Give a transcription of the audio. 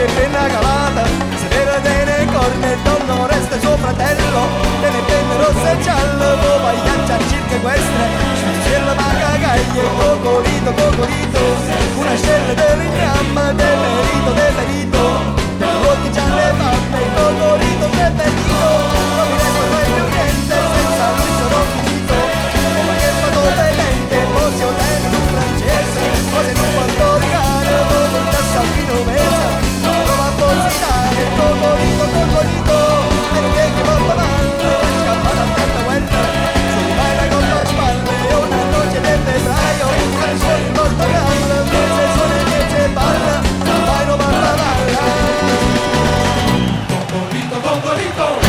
che penna calata, se vede tene corna e donna resta suo fratello, tene penne rosse e gialle, poi pagliaccia circa queste, cielo ma cagaglie, cocolito, cocolito, una stella dell'ignamma,